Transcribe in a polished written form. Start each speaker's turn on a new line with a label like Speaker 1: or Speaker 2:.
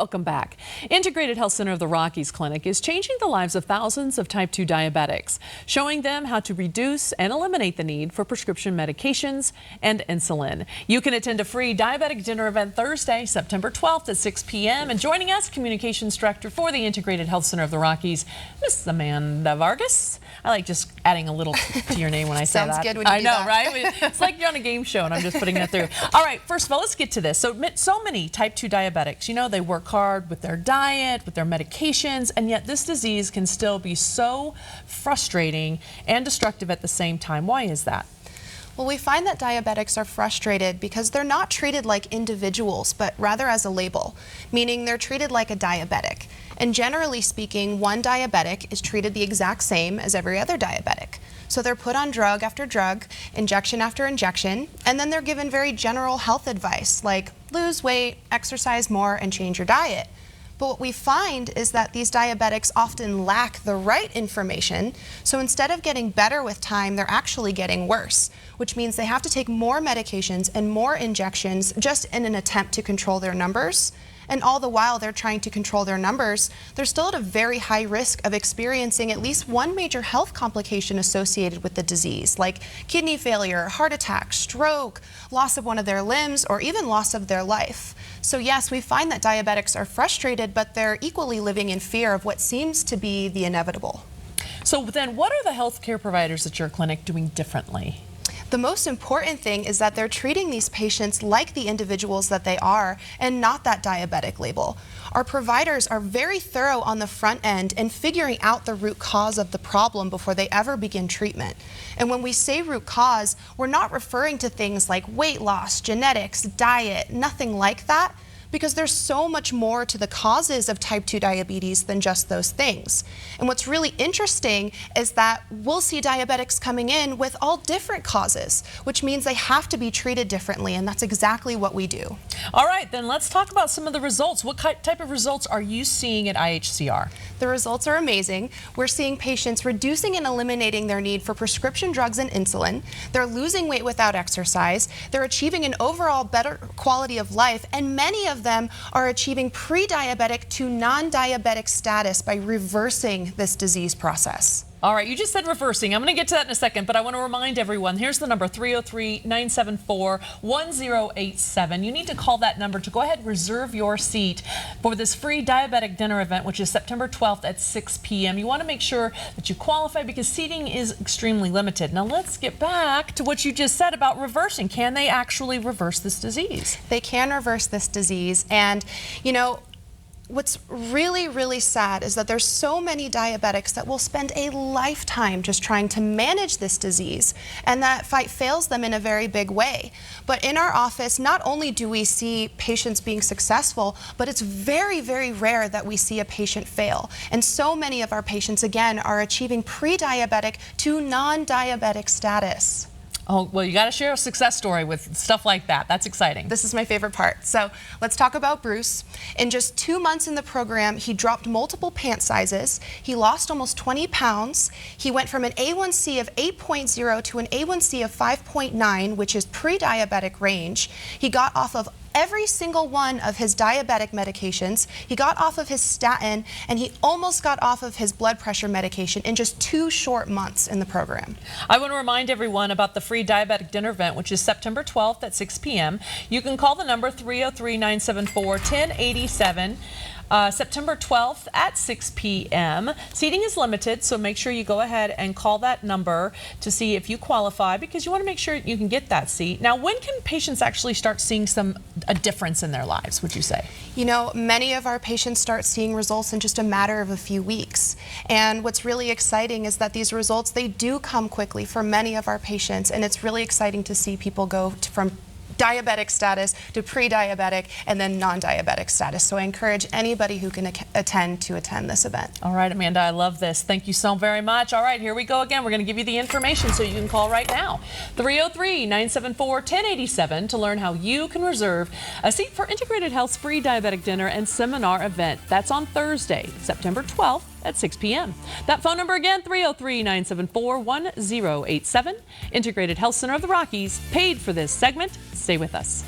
Speaker 1: Welcome back. Integrated Health Center of the Rockies Clinic is changing the lives of thousands of type 2 diabetics, showing them how to reduce and eliminate the need for prescription medications and insulin. You can attend a free diabetic dinner event Thursday, September 12th at 6 p.m. And joining us, Communications Director for the Integrated Health Center of the Rockies, Ms. Amanda Vargas. I like just adding a little to your name when I say that.
Speaker 2: Sounds good when you do that.
Speaker 1: I know, right? It's like you're on a game show and I'm just putting it through. All right, first of all, let's get to this. So many type 2 diabetics, you know, they work hard with their diet, with their medications, and yet this disease can still be so frustrating and destructive at the same time. Why is that?
Speaker 2: Well, we find that diabetics are frustrated because they're not treated like individuals, but rather as a label, meaning they're treated like a diabetic. And generally speaking, one diabetic is treated the exact same as every other diabetic. So they're put on drug after drug, injection after injection, and then they're given very general health advice like lose weight, exercise more, and change your diet. But what we find is that these diabetics often lack the right information, so instead of getting better with time, they're actually getting worse, which means they have to take more medications and more injections just in an attempt to control their numbers. And all the while they're trying to control their numbers, they're still at a very high risk of experiencing at least one major health complication associated with the disease, like kidney failure, heart attack, stroke, loss of one of their limbs, or even loss of their life. So yes, we find that diabetics are frustrated, but they're equally living in fear of what seems to be the inevitable.
Speaker 1: So then what are the healthcare providers at your clinic doing differently?
Speaker 2: The most important thing is that they're treating these patients like the individuals that they are and not that diabetic label. Our providers are very thorough on the front end in figuring out the root cause of the problem before they ever begin treatment. And when we say root cause, we're not referring to things like weight loss, genetics, diet, nothing like that, because there's so much more to the causes of type 2 diabetes than just those things. And what's really interesting is that we'll see diabetics coming in with all different causes, which means they have to be treated differently, and that's exactly what we do.
Speaker 1: All right, then let's talk about some of the results. What type of results are you seeing at IHCR?
Speaker 2: The results are amazing. We're seeing patients reducing and eliminating their need for prescription drugs and insulin. They're losing weight without exercise. They're achieving an overall better quality of life, and many of them are achieving pre-diabetic to non-diabetic status by reversing this disease process.
Speaker 1: All right, you just said reversing. I'm going to get to that in a second, but I want to remind everyone, here's the number, 303-974-1087. You need to call that number to go ahead and reserve your seat for this free diabetic dinner event, which is September 12th at 6 p.m. You want to make sure that you qualify because seating is extremely limited. Now let's get back to what you just said about reversing. Can they actually reverse this disease?
Speaker 2: They can reverse this disease, and you know, what's really, really sad is that there's so many diabetics that will spend a lifetime just trying to manage this disease, and that fight fails them in a very big way. But in our office, not only do we see patients being successful, but it's very, very rare that we see a patient fail. And so many of our patients, again, are achieving pre-diabetic to non-diabetic status.
Speaker 1: Oh, well, you got to share a success story with stuff like that. That's exciting.
Speaker 2: This is my favorite part. So let's talk about Bruce. In just 2 months in the program, he dropped multiple pant sizes. He lost almost 20 pounds. He went from an A1C of 8.0 to an A1C of 5.9, which is pre-diabetic range. He got off of every single one of his diabetic medications. He got off of his statin, and he almost got off of his blood pressure medication in just 2 short months in the program.
Speaker 1: I want to remind everyone about the free diabetic dinner event, which is September 12th at 6 p.m. You can call the number 303-974-1087. September 12th at 6 p.m. Seating is limited, so make sure you go ahead and call that number to see if you qualify, because you want to make sure you can get that seat. Now, when can patients actually start seeing a difference in their lives, would you say?
Speaker 2: You know, many of our patients start seeing results in just a matter of a few weeks. And what's really exciting is that these results, they do come quickly for many of our patients, and it's really exciting to see people go from diabetic status to pre-diabetic and then non-diabetic status. So I encourage anybody who can attend this event.
Speaker 1: All right, Amanda, I love this. Thank you so very much. All right, here we go again. We're going to give you the information so you can call right now. 303-974-1087 to learn how you can reserve a seat for Integrated Health's free diabetic dinner and seminar event. That's on Thursday, September 12th at 6 p.m. That phone number again, 303-974-1087. Integrated Health Center of the Rockies paid for this segment. Stay with us.